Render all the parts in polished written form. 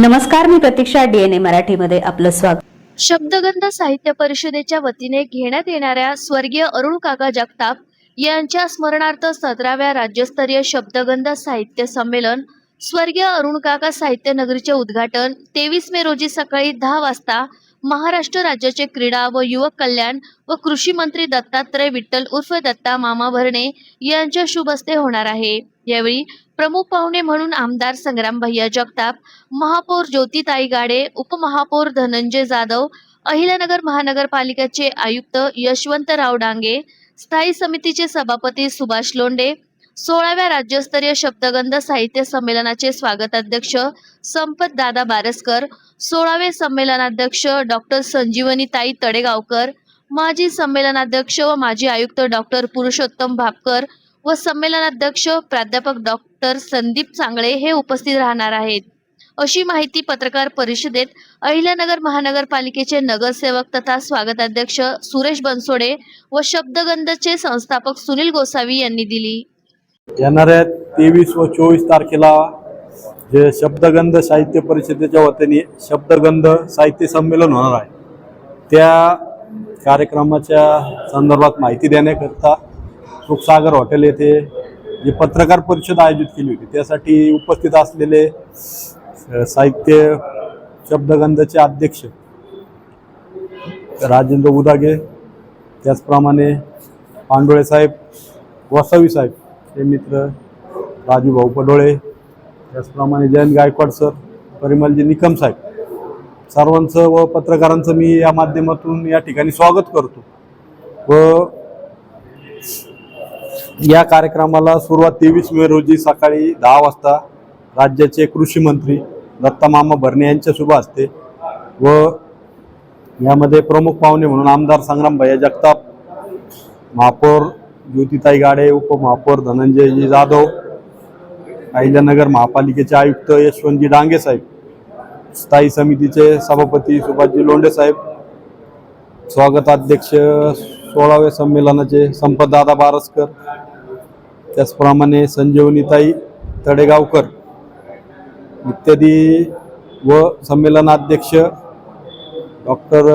नमस्कार, मी प्रतीक्षा, DNA मराठीमध्ये आपलं स्वागत। शब्दगंध साहित्य परिषदेच्या वतीने घेण्यात येणाऱ्या स्वर्गीय अरुण काका जगताप यांच्या स्मरणार्थ 17व्या राज्यस्तरीय शब्दगंध साहित्य संमेलन स्वर्गीय अरुण काका साहित्य नगरीचे उद्घाटन 23 मे रोजी सकाळी 10 वाजता महाराष्ट्र राज्याचे क्रीडा व युवक कल्याण व कृषी मंत्री दत्तात्रय विठ्ठल उर्फ दत्ता मामा भरणे यांच्या शुभ हस्ते होणार आहे। यावेळी प्रमुख पाहुणे म्हणून आमदार संग्राम भैया जगताप, महापौर ज्योतिताई गाडे, उपमहापौर धनंजय जाधव, अहिल्यानगर महानगरपालिकेचे आयुक्त यशवंतराव डांगे, स्थायी समितीचे सभापती सुभाष लोंढे, 16व्या राज्यस्तरीय शब्दगंध साहित्य संमेलनाचे स्वागताध्यक्ष संपत दादा बारसकर, 16वे संमेलनाध्यक्ष डॉक्टर संजीवनीताई तडेगावकर, माजी संमेलनाध्यक्ष व माजी आयुक्त डॉक्टर पुरुषोत्तम भापकर व संमेलनाध्यक्ष प्राध्यापक डॉक्टर संदीप चांगळे हे उपस्थित राहणार आहेत, अशी माहिती पत्रकार परिषदेत अहिल्यानगर महानगरपालिकेचे नगरसेवक तथा स्वागताध्यक्ष सुरेश बनसोडे व शब्दगंधचे संस्थापक सुनील गोसावी यांनी दिली। येणाऱ्या 23 व 24 तारखेला जे शब्दगंध साहित्य परिषदेच्या वतीने शब्दगंध साहित्य संमेलन होणार आहे, त्या कार्यक्रमाच्या संदर्भात माहिती देण्याकरता सुखसागर हॉटेल येथे जी पत्रकार परिषद आयोजित केली होती, त्यासाठी उपस्थित असलेले साहित्य शब्दगंधचे अध्यक्ष राजेंद्र उदागे, त्याचप्रमाणे पांडोळे साहेब, वसावी साहेब, हे मित्र राजू भाऊ पडोळे, त्याचप्रमाणे जयंत गायकवाड सर, परिमलजी निकम साहेब, सर्वांचं व पत्रकारांचं मी या माध्यमातून या ठिकाणी स्वागत करतो। व या कार्यक्रमाला सुरुवात 23 मे रोजी सकाळी 10 वाजता राज्याचे कृषी मंत्री दत्ता मामा भरणे यांच्या शुभ हस्ते व यामध्ये प्रमुख पाहुणे म्हणून आमदार संग्राम भैया जगताप, महापौर ज्योतिताई गाडे, उपमहापौर धनंजयजी जाधव, अहिल्यानगर महापालिकेचे आयुक्त यशवंतजी डांगे साहेब, स्थायी समितीचे सभापती सुभाषजी लोंढे साहेब, स्वागताध्यक्ष 16व्या संमेलनाचे संपतदादा बारसकर, त्याचप्रमाणे संजीवनीताई तडेगावकर इत्यादी व संमेलनाध्यक्ष डॉक्टर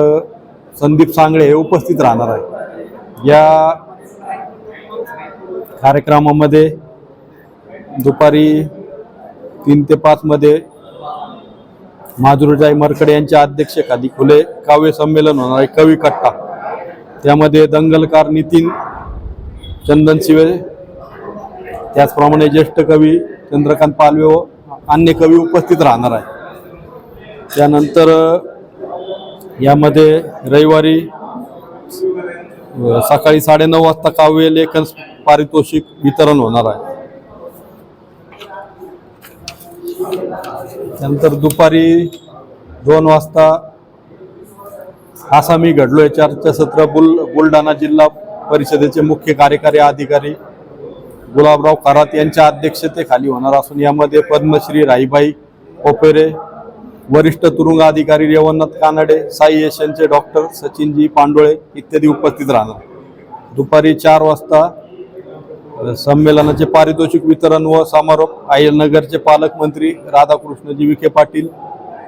संदीप चांगळे हे उपस्थित राहणार आहे। या कार्यक्रमामध्ये दुपारी 3 ते 5 मध्ये माधुरीताई मरकडे यांच्या अध्यक्षतेखाली खुले काव्य संमेलन होणार आहे, कवी कट्टा। त्यामध्ये दंगलकार नितीन चंदनशिवे, त्याचप्रमाणे ज्येष्ठ कवी चंद्रकांत पालवे व अन्य कवी उपस्थित राहणार आहे। त्यानंतर यामध्ये रविवारी सकाळी 9:30 वाजता काव्य लेखन पारितोषिक वितरण होणार आहे। त्यानंतर दुपारी 2 वाजता आसामी घडलोय चर्चासत्र बुलढाणा जिल्हा परिषदेचे मुख्य कार्यकारी अधिकारी गुलाबराव खरात यांच्या अध्यक्षतेखाली होणार असून यामध्ये पद्मश्री राईबाई पोपेरे, वरिष्ठ तुरुंग अधिकारी रेवणनाथ कानडे, साई यशनचे डॉक्टर सचिनजी पांडोळे इत्यादी उपस्थित राहणार। दुपारी 4 वाजता संमेलनाचे पारितोषिक वितरण व समारोप अहिल्यानगरचे पालकमंत्री राधाकृष्णजी विखे पाटील,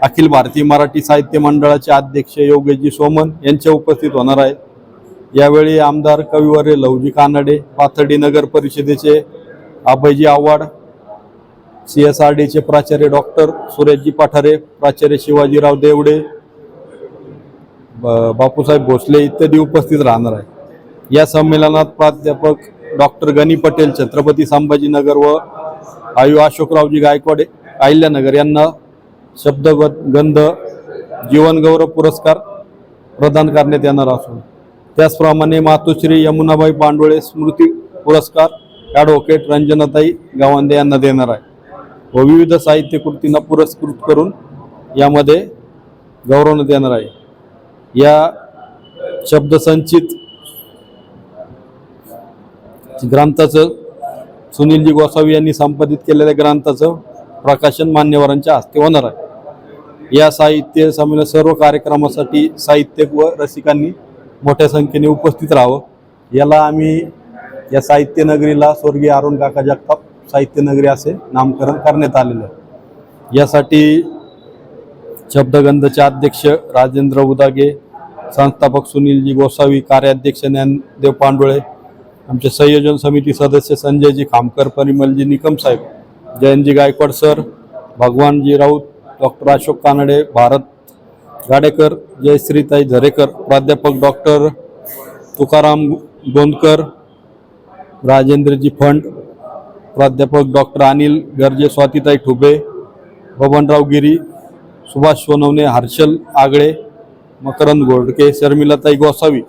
अखिल भारतीय मराठी साहित्य मंडळाचे अध्यक्ष योगेशजी सोमन यांच्या उपस्थित होणार आहे। यावेळी आमदार कविवर्य लवजी कानडे, पाथर्डी नगर परिषदेचे अभयजी आव्हाड, CSRDचे प्राचार्य डॉक्टर सुरेशजी पठारे, प्राचार्य शिवाजीराव देवडे, बापूसाहेब भोसले इत्यादी उपस्थित राहणार आहे। या संमेलनात प्राध्यापक डॉक्टर गणी पटेल, छत्रपती संभाजीनगर व आयु अशोकरावजी गायकवाड, अहिल्यानगर यांना शब्दगंध जीवनगौरव पुरस्कार प्रदान करण्यात येणार असून त्याचप्रमाणे मातोश्री यमुनाबाई पांडोळे स्मृती पुरस्कार ॲडव्होकेट रंजनाताई गावंदे यांना देणार आहे व विविध साहित्य कृतींना पुरस्कृत करून यामध्ये गौरवण्यात येणार आहे। या शब्दसंचित ग्रंथाचं सुनीलजी गोसावी यांनी संपादित केलेल्या ग्रंथाचं प्रकाशन मान्यवरांच्या हस्ते होणार आहे। या साहित्य संमेलन सर्व कार्यक्रमासाठी साहित्यिक व रसिकांनी मोठ्या संख्येने उपस्थित राहावं। याला आम्ही या साहित्य नगरीला स्वर्गीय अरुण काका जगताप साहित्य नगरी असे नामकरण करण्यात आलेलं आहे। यासाठी शब्दगंधचे अध्यक्ष राजेंद्र उदागे, संस्थापक सुनीलजी गोसावी, कार्याध्यक्ष ज्ञानदेव पांडुळे, आमचे संयोजन समिती सदस्य संजयजी खामकर, परिमलजी निकम साहेब, जयंतजी गायकवाड सर, भगवानजी राऊत, डॉक्टर अशोक कानडे, भारत गाडेकर, जयश्रीताई झरेकर, प्राध्यापक डॉक्टर तुकाराम गोंदकर, राजेंद्रजी फंड, प्राध्यापक डॉक्टर अनिल गर्जे, स्वातीताई ठुबे, बबनराव गिरी, सुभाष सोनवणे, हर्षल आगळे, मकरंद घोडके, शर्मिलाताई गोसावी,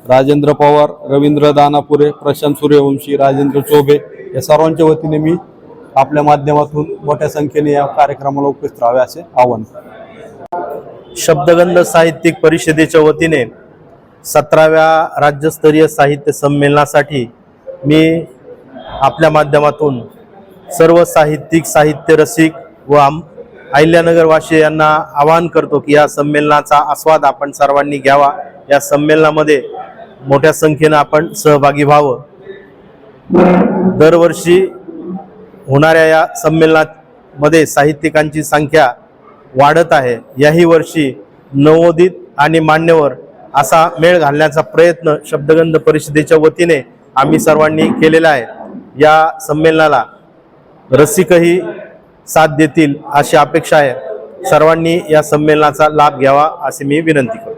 राजेंद्र पवार, रवींद्र दानापुरे, प्रशांत सूर्यवंशी, राजेंद्र चोबे या सर्वांच्या वतीने मी आपल्या माध्यमातून मोठ्या संख्येने या कार्यक्रमाला उपस्थित राहावे असे आवाहन. शब्दगंध साहित्यिक परिषदेच्या वतीने 17व्या राज्यस्तरीय साहित्य संमेलनासाठी मी आपल्या माध्यमातून सर्व साहित्यिक, साहित्य रसिक व अहिल्यानगरवासी यांना आवाहन करतो की या संमेलनाचा आस्वाद आपण सर्वांनी घ्यावा. या संमेलनामध्ये मोठ्या संख्येने आपण सहभागी व्हावं. दरवर्षी होणाऱ्या या संमेलनामध्ये साहित्यिकांची संख्या वाढत आहे. याही वर्षी नवोदित आणि मान्यवर असा मेळ घालण्याचा प्रयत्न शब्दगंध परिषदेच्या वतीने आम्ही सर्वांनी केलेला आहे. या संमेलनाला रसिकही साथ देतील अशी अपेक्षा आहे. सर्वांनी या संमेलनाचा लाभ घ्यावा अशी मी विनंती करतो.